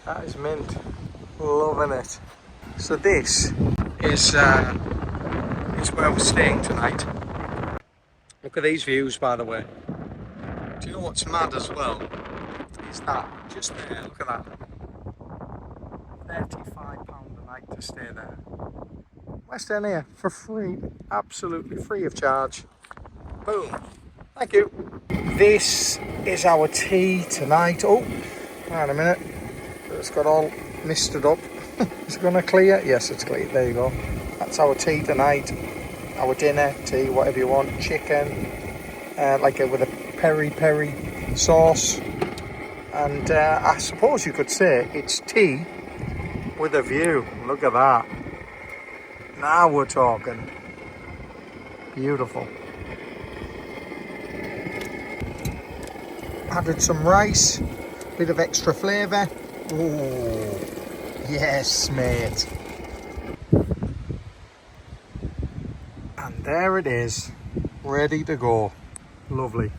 That is mint. Loving it. So this is where we're staying tonight. Look at these views, by the way. Do you know what's mad as well? Is that just there? Look at that. £35 a night to stay there. We're staying here for free, absolutely free of charge. Boom. Thank you. This is our tea tonight. Oh, wait a minute. It's got all misted up. Is it going to clear? Yes, it's clear. There you go. That's our tea tonight. Our dinner, tea, whatever you want. Chicken, with a peri-peri sauce. And I suppose you could say it's tea with a view. Look at that. Now we're talking. Beautiful. Added some rice, bit of extra flavour. Oh, yes, mate. And there it is, ready to go. Lovely.